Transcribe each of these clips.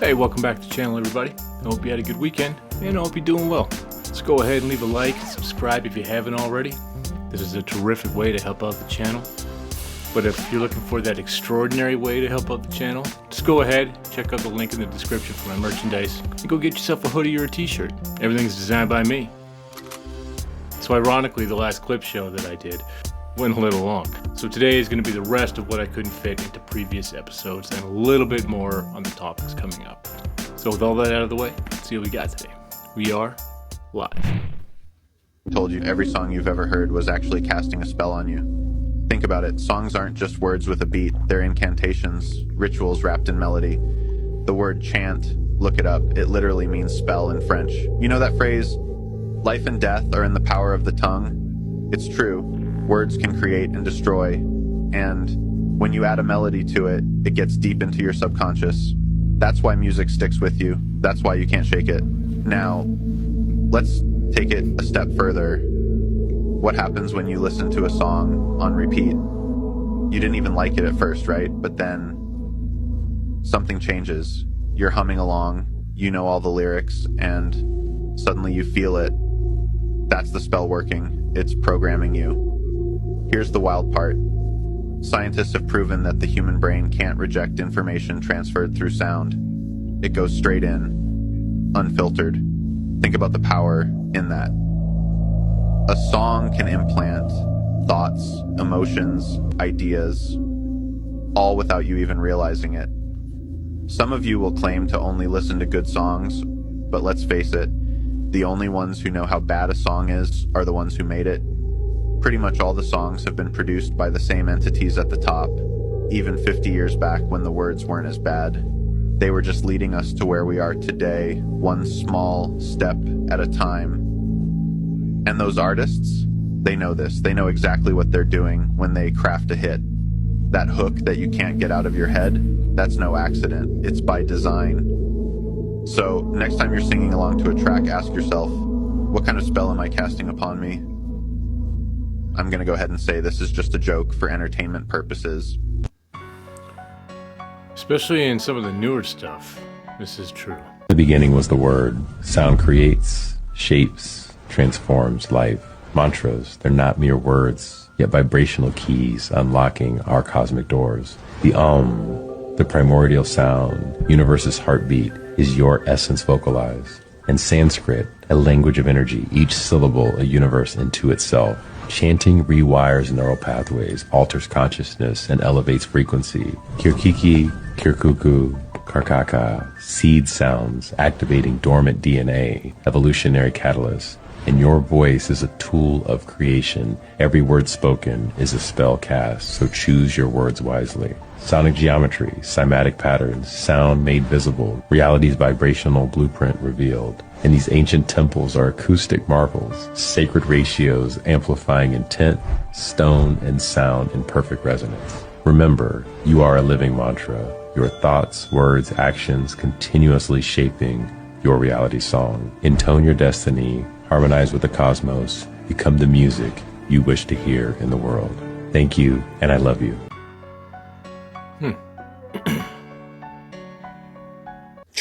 Hey, welcome back to the channel, everybody. I hope you had a good weekend, and I hope you're doing well. Let's go ahead and leave a like and subscribe if you haven't already. This is a terrific way to help out the channel. But if you're looking for that extraordinary way to help out the channel, just go ahead, check out the link in the description for my merchandise, and go get yourself a hoodie or a t-shirt. Everything's designed by me. So ironically, the last clip show that I did went a little long. So today is going to be the rest of what I couldn't fit into previous episodes and a little bit more on the topics coming up. So with all that out of the way, let's see what we got today. We are live. I told you every song you've ever heard was actually casting a spell on you. Think about it. Songs aren't just words with a beat. They're incantations, rituals wrapped in melody. The word chant, look it up. It literally means spell in French. You know that phrase, life and death are in the power of the tongue? It's true. Words can create and destroy. And when you add a melody to it, it gets deep into your subconscious. That's why music sticks with you. That's why you can't shake it. Now, let's take it a step further. What happens when you listen to a song on repeat? You didn't even like it at first, right? But then something changes. You're humming along, you know all the lyrics, and suddenly you feel it. That's the spell working. It's programming you. Here's the wild part. Scientists have proven that the human brain can't reject information transferred through sound. It goes straight in, unfiltered. Think about the power in that. A song can implant thoughts, emotions, ideas, all without you even realizing it. Some of you will claim to only listen to good songs, but let's face it, the only ones who know how bad a song is are the ones who made it. Pretty much all the songs have been produced by the same entities at the top, even 50 years back when the words weren't as bad. They were just leading us to where we are today, one small step at a time. And those artists, they know this. They know exactly what they're doing when they craft a hit. That hook that you can't get out of your head, that's no accident. It's by design. So next time you're singing along to a track, ask yourself, what kind of spell am I casting upon me? I'm going to go ahead and say this is just a joke for entertainment purposes. Especially in some of the newer stuff, this is true. The beginning was the word. Sound creates, shapes, transforms life. Mantras, they're not mere words, yet vibrational keys unlocking our cosmic doors. The the primordial sound, universe's heartbeat, is your essence vocalized. And Sanskrit, a language of energy, each syllable a universe into itself. Chanting rewires neural pathways, alters consciousness, and elevates frequency. Kirkiki, kirkuku, karkaka, seed sounds, activating dormant DNA, evolutionary catalyst. And your voice is a tool of creation. Every word spoken is a spell cast, so choose your words wisely. Sonic geometry, cymatic patterns, sound made visible, reality's vibrational blueprint revealed. And these ancient temples are acoustic marvels, sacred ratios amplifying intent, stone, and sound in perfect resonance. Remember, you are a living mantra. Your thoughts, words, actions continuously shaping your reality song. Intone your destiny, harmonize with the cosmos, become the music you wish to hear in the world. Thank you, and I love you.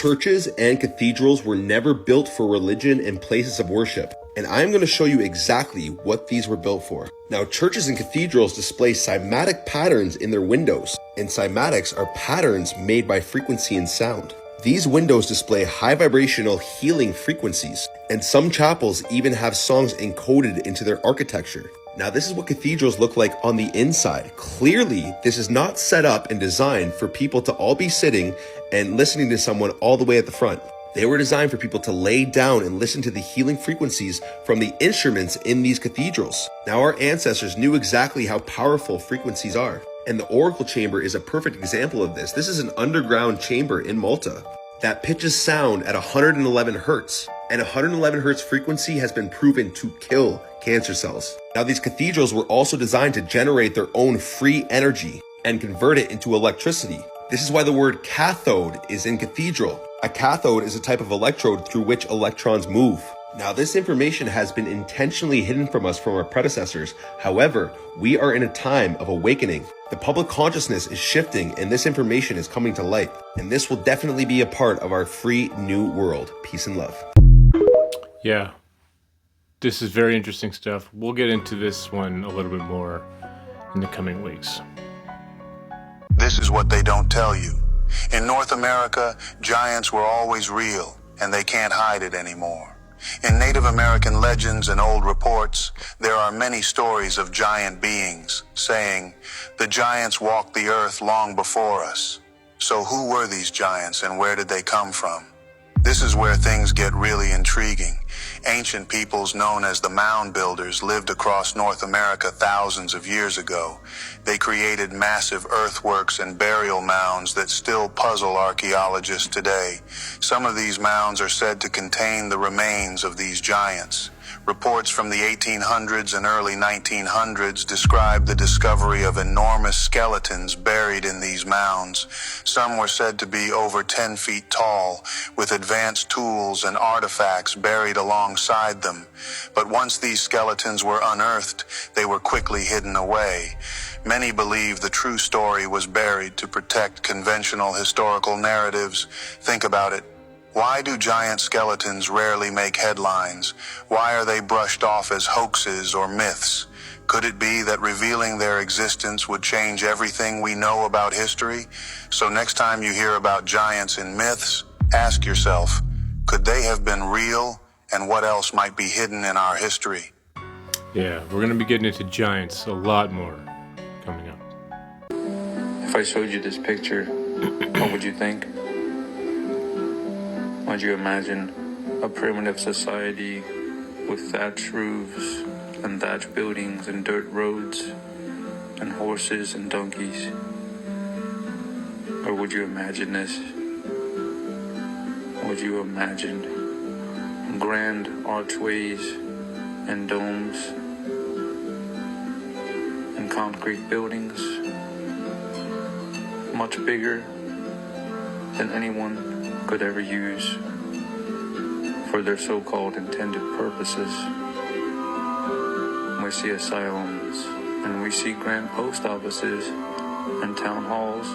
Churches and cathedrals were never built for religion and places of worship, and I'm going to show you exactly what these were built for. Now, churches and cathedrals display cymatic patterns in their windows, and cymatics are patterns made by frequency and sound. These windows display high vibrational healing frequencies, and some chapels even have songs encoded into their architecture. Now, this is what cathedrals look like on the inside. Clearly, this is not set up and designed for people to all be sitting and listening to someone all the way at the front. They were designed for people to lay down and listen to the healing frequencies from the instruments in these cathedrals. Now, our ancestors knew exactly how powerful frequencies are, and the oracle chamber is a perfect example of this. This is an underground chamber in Malta that pitches sound at 111 hertz, and 111 hertz frequency has been proven to kill cancer cells. Now, these cathedrals were also designed to generate their own free energy and convert it into electricity. This is why the word cathode is in cathedral. A cathode is a type of electrode through which electrons move. Now, this information has been intentionally hidden from us from our predecessors. However, we are in a time of awakening. The public consciousness is shifting and this information is coming to light. And this will definitely be a part of our free new world. Peace and love. Yeah, this is very interesting stuff. We'll get into this one a little bit more in the coming weeks. This is what they don't tell you. In North America, giants were always real, and they can't hide it anymore. In Native American legends and old reports, there are many stories of giant beings, saying, "The giants walked the earth long before us." So who were these giants and where did they come from? This is where things get really intriguing. Ancient peoples known as the mound builders lived across North America thousands of years ago. They created massive earthworks and burial mounds that still puzzle archaeologists today. Some of these mounds are said to contain the remains of these giants. Reports from the 1800s and early 1900s describe the discovery of enormous skeletons buried in these mounds. Some were said to be over 10 feet tall, with advanced tools and artifacts buried alongside them. But once these skeletons were unearthed, they were quickly hidden away. Many believe the true story was buried to protect conventional historical narratives. Think about it. Why do giant skeletons rarely make headlines? Why are they brushed off as hoaxes or myths? Could it be that revealing their existence would change everything we know about history? So next time you hear about giants in myths, ask yourself, could they have been real? And what else might be hidden in our history? Yeah, we're going to be getting into giants a lot more coming up. If I showed you this picture, what would you think? Would you imagine a primitive society with thatched roofs and thatched buildings and dirt roads and horses and donkeys? Or would you imagine this? Would you imagine grand archways and domes and concrete buildings much bigger than anyone could ever use for their so-called intended purposes? We see asylums and we see grand post offices and town halls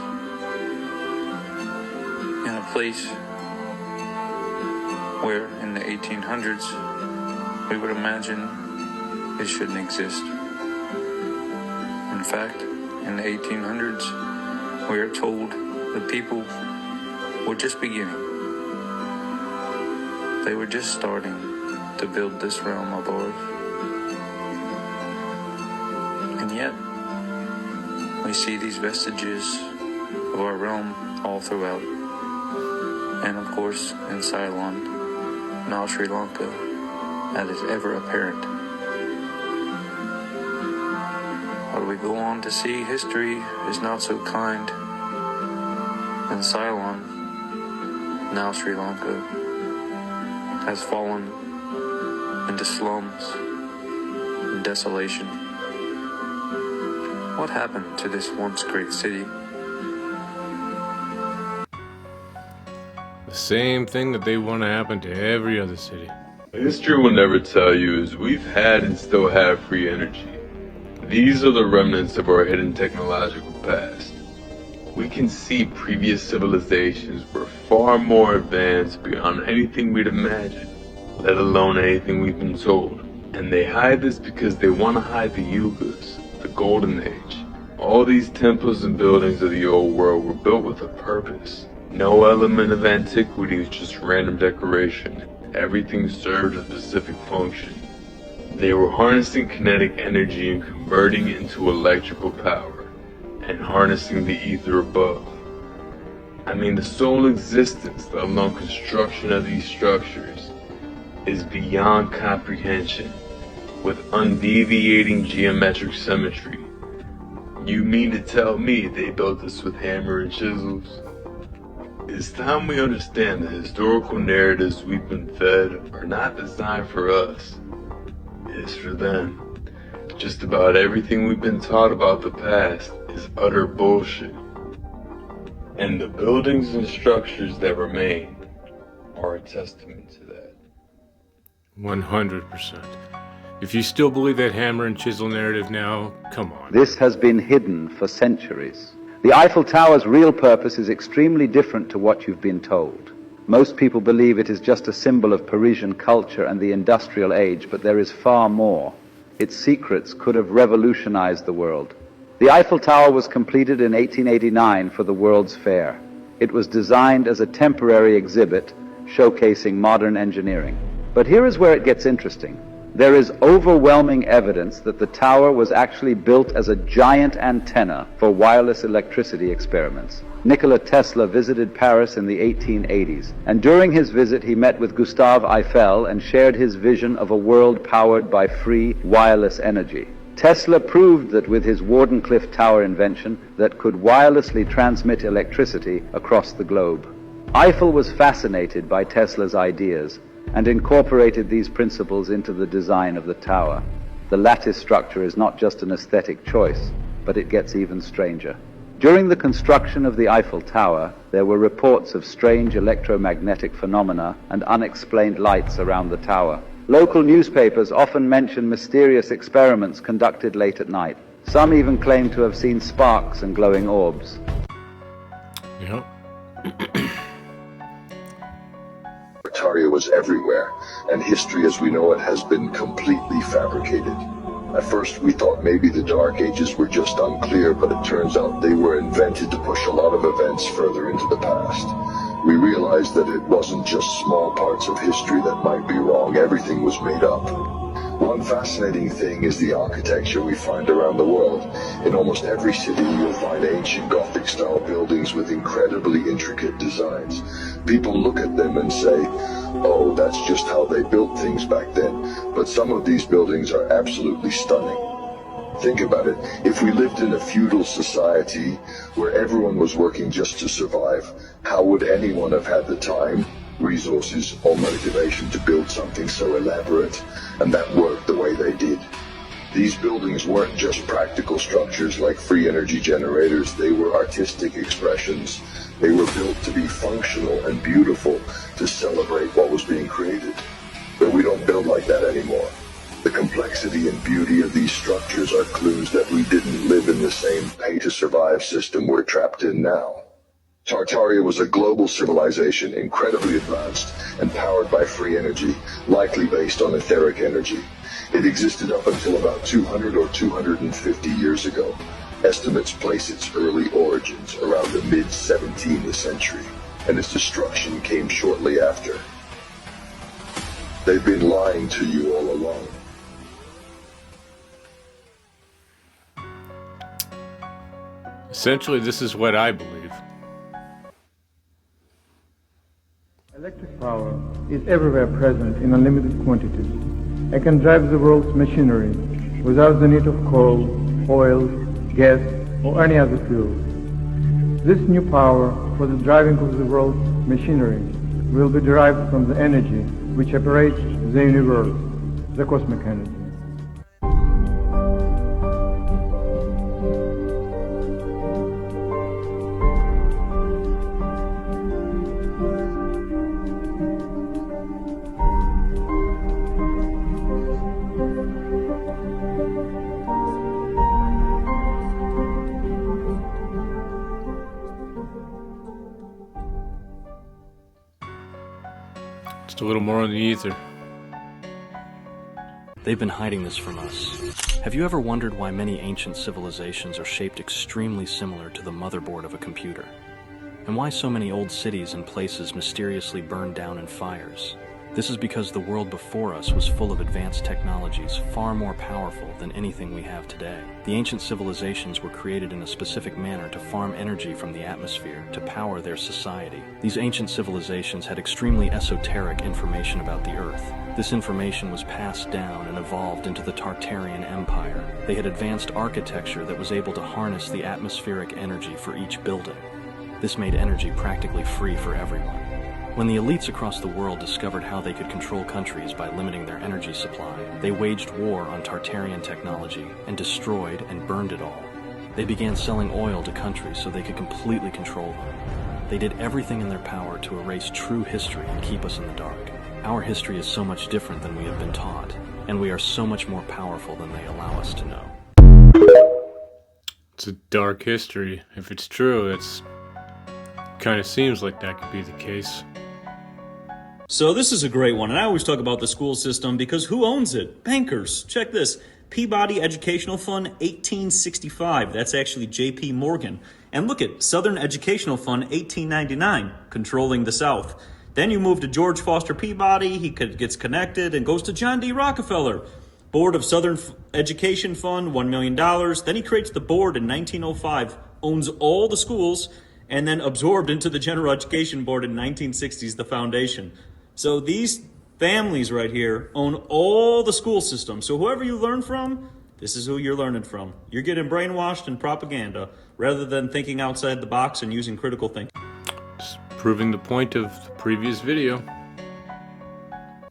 in a place where in the 1800s we would imagine it shouldn't exist. In fact, in the 1800s we are told the people were just beginning. They were just starting to build this realm of ours. And yet, we see these vestiges of our realm all throughout. And of course, in Ceylon, now Sri Lanka, that is ever apparent. But we go on to see history is not so kind. In Ceylon, now Sri Lanka, has fallen into slums and desolation. What happened to this once great city? The same thing that they want to happen to every other city. History will never tell you is we've had and still have free energy. These are the remnants of our hidden technological past. We can see previous civilizations were far more advanced beyond anything we'd imagined, let alone anything we've been told. And they hide this because they want to hide the Yugas, the Golden Age. All these temples and buildings of the old world were built with a purpose. No element of antiquity was just random decoration. Everything served a specific function. They were harnessing kinetic energy and converting it into electrical power, and harnessing the ether above. I mean, the sole existence, let alone construction of these structures, is beyond comprehension, with undeviating geometric symmetry. You mean to tell me they built this with hammer and chisels? It's time we understand the historical narratives we've been fed are not designed for us. It's for them. Just about everything we've been taught about the past is utter bullshit. And the buildings and structures that remain are a testament to that. 100%. If you still believe that hammer and chisel narrative now, come on. This has been hidden for centuries. The Eiffel Tower's real purpose is extremely different to what you've been told. Most people believe it is just a symbol of Parisian culture and the industrial age, but there is far more. Its secrets could have revolutionized the world. The Eiffel Tower was completed in 1889 for the World's Fair. It was designed as a temporary exhibit showcasing modern engineering. But here is where it gets interesting. There is overwhelming evidence that the tower was actually built as a giant antenna for wireless electricity experiments. Nikola Tesla visited Paris in the 1880s, and during his visit he met with Gustave Eiffel and shared his vision of a world powered by free wireless energy. Tesla proved that with his Wardenclyffe Tower invention that could wirelessly transmit electricity across the globe. Eiffel was fascinated by Tesla's ideas and incorporated these principles into the design of the tower. The lattice structure is not just an aesthetic choice, but it gets even stranger. During the construction of the Eiffel Tower, there were reports of strange electromagnetic phenomena and unexplained lights around the tower. Local newspapers often mention mysterious experiments conducted late at night. Some even claim to have seen sparks and glowing orbs. Yep. Tartaria was everywhere, and history as we know it has been completely fabricated. At first we thought maybe the Dark Ages were just unclear, but it turns out they were invented to push a lot of events further into the past. We realized that it wasn't just small parts of history that might be wrong, everything was made up. One fascinating thing is the architecture we find around the world. In almost every city you'll find ancient Gothic-style buildings with incredibly intricate designs. People look at them and say, oh, that's just how they built things back then. But some of these buildings are absolutely stunning. Think about it. If we lived in a feudal society where everyone was working just to survive, how would anyone have had the time, resources, or motivation to build something so elaborate and that worked the way they did? These buildings weren't just practical structures like free energy generators, they were artistic expressions. They were built to be functional and beautiful, to celebrate what was being created. But we don't build like that anymore. The complexity and beauty of these structures are clues that we didn't live in the same pay-to-survive system we're trapped in now. Tartaria was a global civilization, incredibly advanced and powered by free energy, likely based on etheric energy. It existed up until about 200 or 250 years ago. Estimates place its early origins around the mid-17th century, and its destruction came shortly after. They've been lying to you all along. Essentially, this is what I believe. Electric power is everywhere present in unlimited quantities. It can drive the world's machinery without the need of coal, oil, gas, or any other fuel. This new power for the driving of the world's machinery will be derived from the energy which operates the universe, the cosmic energy. Just a little more on the ether. They've been hiding this from us. Have you ever wondered why many ancient civilizations are shaped extremely similar to the motherboard of a computer? And why so many old cities and places mysteriously burned down in fires? This is because the world before us was full of advanced technologies far more powerful than anything we have today. The ancient civilizations were created in a specific manner to farm energy from the atmosphere to power their society. These ancient civilizations had extremely esoteric information about the Earth. This information was passed down and evolved into the Tartarian Empire. They had advanced architecture that was able to harness the atmospheric energy for each building. This made energy practically free for everyone. When the elites across the world discovered how they could control countries by limiting their energy supply, they waged war on Tartarian technology and destroyed and burned it all. They began selling oil to countries so they could completely control them. They did everything in their power to erase true history and keep us in the dark. Our history is so much different than we have been taught, and we are so much more powerful than they allow us to know. It's a dark history. If it's true, it's kind of seems like that could be the case. So this is a great one, and I always talk about the school system because who owns it? Bankers. Check this. Peabody Educational Fund, 1865. That's actually J.P. Morgan. And look at Southern Educational Fund, 1899, controlling the South. Then you move to George Foster Peabody. He gets connected and goes to John D. Rockefeller. Board of Southern Education Fund, $1 million. Then he creates the board in 1905, owns all the schools, and then absorbed into the General Education Board in 1960s, the foundation. So these families right here own all the school systems. So whoever you learn from, this is who you're learning from. You're getting brainwashed in propaganda rather than thinking outside the box and using critical thinking. Just proving the point of the previous video.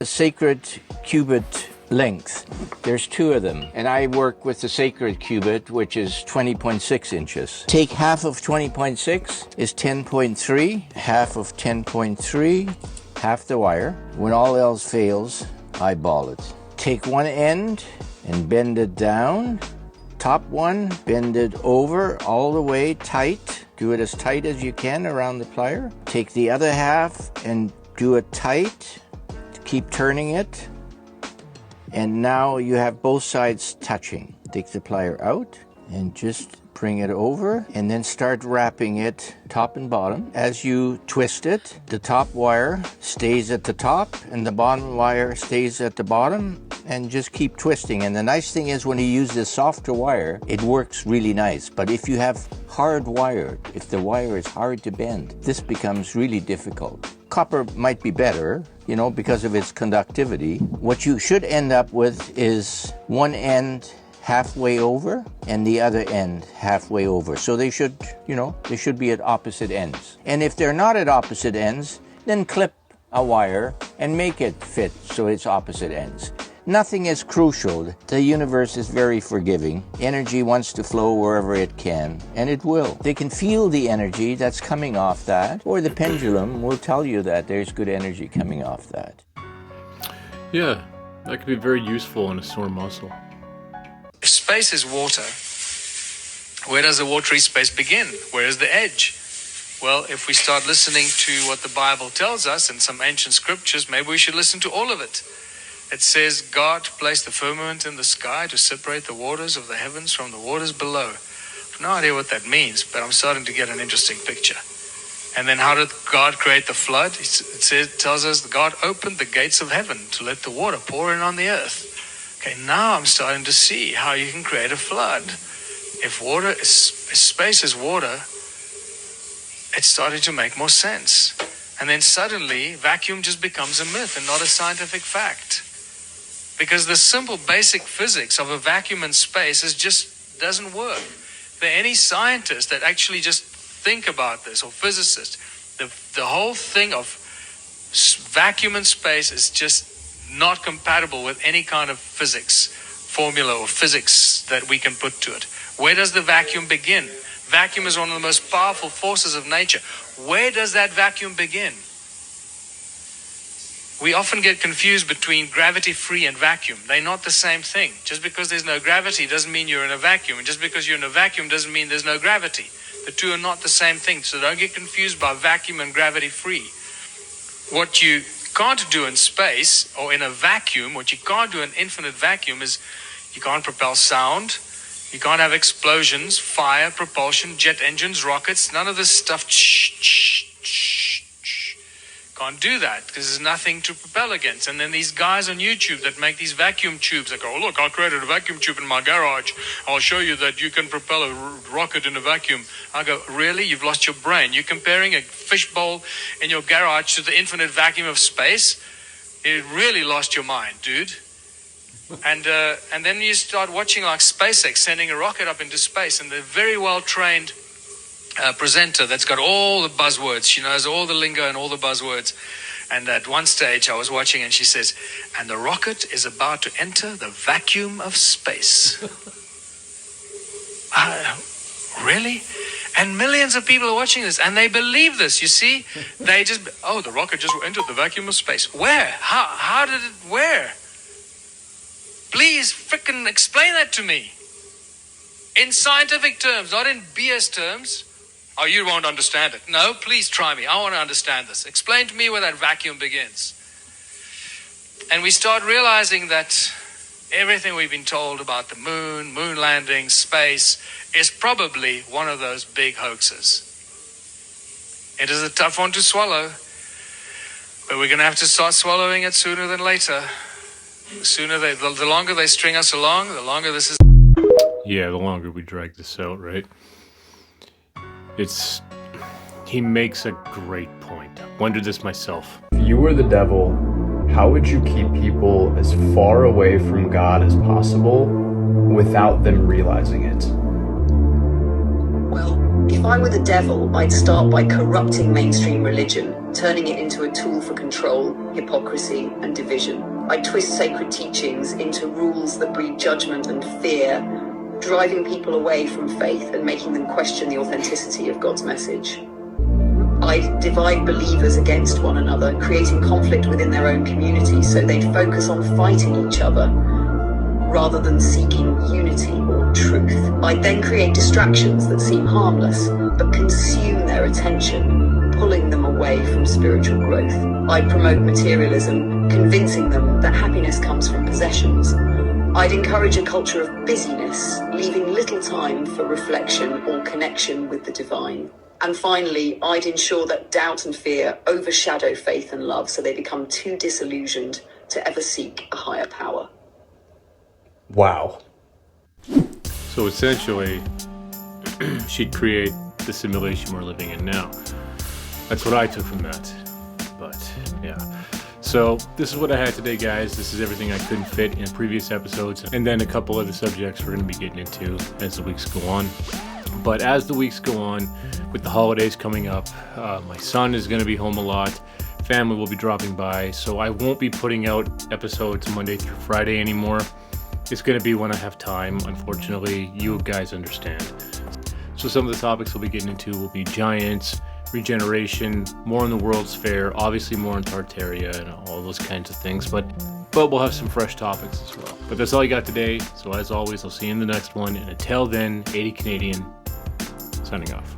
The sacred cubit length. There's two of them, and I work with the sacred cubit, which is 20.6 inches. Take half of 20.6 is 10.3, half of 10.3, half the wire. When all else fails, eyeball it. Take one end and bend it down. Top one, bend it over all the way tight. Do it as tight as you can around the plier. Take the other half and do it tight. Keep turning it. And now you have both sides touching. Take the plier out and just bring it over and then start wrapping it top and bottom. As you twist it, the top wire stays at the top and the bottom wire stays at the bottom, and just keep twisting. And the nice thing is when you use this softer wire, it works really nice. But if you have hard wire, if the wire is hard to bend, this becomes really difficult. Copper might be better, because of its conductivity. What you should end up with is one end halfway over and the other end halfway over. So they should be at opposite ends. And if they're not at opposite ends, then clip a wire and make it fit so it's opposite ends. Nothing is crucial. The universe is very forgiving. Energy wants to flow wherever it can, and it will. They can feel the energy that's coming off that, or the pendulum will tell you that there's good energy coming off that. Yeah, that could be very useful in a sore muscle. If space is water, where does the watery space begin? Where is the edge? Well, if we start listening to what the Bible tells us and some ancient scriptures, maybe we should listen to all of it. It says God placed the firmament in the sky to separate the waters of the heavens from the waters below. I have no idea what that means, but I'm starting to get an interesting picture. And then how did God create the flood? It tells us that God opened the gates of heaven to let the water pour in on the earth. Okay, now I'm starting to see how you can create a flood. If space is water, it's starting to make more sense. And then suddenly, vacuum just becomes a myth and not a scientific fact. Because the simple basic physics of a vacuum in space just doesn't work. If there are any scientists that actually just think about this, or physicists, the whole thing of vacuum in space is just not compatible with any kind of physics formula or physics that we can put to it. Where does the vacuum begin? Vacuum is one of the most powerful forces of nature. Where does that vacuum begin? We often get confused between gravity-free and vacuum. They're not the same thing. Just because there's no gravity doesn't mean you're in a vacuum. And just because you're in a vacuum doesn't mean there's no gravity. The two are not the same thing. So don't get confused by vacuum and gravity-free. What you can't do in space or in a vacuum, what you can't do in infinite vacuum is you can't propel sound. You can't have explosions, fire, propulsion, jet engines, rockets, none of this stuff. Can't do that because there's nothing to propel against. And then these guys on YouTube that make these vacuum tubes, they go, oh, look, I created a vacuum tube in my garage. I'll show you that you can propel a rocket in a vacuum. I go, really? You've lost your brain. You're comparing a fishbowl in your garage to the infinite vacuum of space? You really lost your mind, dude. And then you start watching like SpaceX sending a rocket up into space, and the very well-trained presenter that's got all the buzzwords. She knows all the lingo and all the buzzwords. And at one stage I was watching and she says, and the rocket is about to enter the vacuum of space. Really? And millions of people are watching this, and they believe this. You see, they just, the rocket just entered the vacuum of space. Where? How did it? Where? Please, frickin' explain that to me. In scientific terms, not in BS terms. Oh, you won't understand it. No, please try me. I want to understand this. Explain to me where that vacuum begins. And we start realizing that everything we've been told about the moon landing, space, is probably one of those big hoaxes. It is a tough one to swallow, but we're going to have to start swallowing it sooner than later. The longer they string us along, the longer this is. Yeah, the longer we drag this out, right? He makes a great point. I wondered this myself. If you were the devil, how would you keep people as far away from God as possible without them realizing it? Well, if I were the devil, I'd start by corrupting mainstream religion, turning it into a tool for control, hypocrisy, and division. I'd twist sacred teachings into rules that breed judgment and fear, driving people away from faith and making them question the authenticity of God's message. I'd divide believers against one another, creating conflict within their own community so they'd focus on fighting each other rather than seeking unity or truth. I'd then create distractions that seem harmless but consume their attention, pulling them away from spiritual growth. I'd promote materialism, convincing them that happiness comes from possessions. I'd encourage a culture of busyness, leaving little time for reflection or connection with the divine. And finally, I'd ensure that doubt and fear overshadow faith and love so they become too disillusioned to ever seek a higher power. Wow. So essentially, she'd create the simulation we're living in now. That's what I took from that. But, yeah. So, this is what I had today, guys. This is everything I couldn't fit in previous episodes. And then a couple other subjects we're going to be getting into as the weeks go on. But as the weeks go on, with the holidays coming up, my son is going to be home a lot. Family will be dropping by. So I won't be putting out episodes Monday through Friday anymore. It's going to be when I have time. Unfortunately, you guys understand. So some of the topics we'll be getting into will be giants, regeneration, more on the World's Fair, obviously more on Tartaria and all those kinds of things. But we'll have some fresh topics as well. But that's all I got today. So as always, I'll see you in the next one. And until then, 80 Canadian, signing off.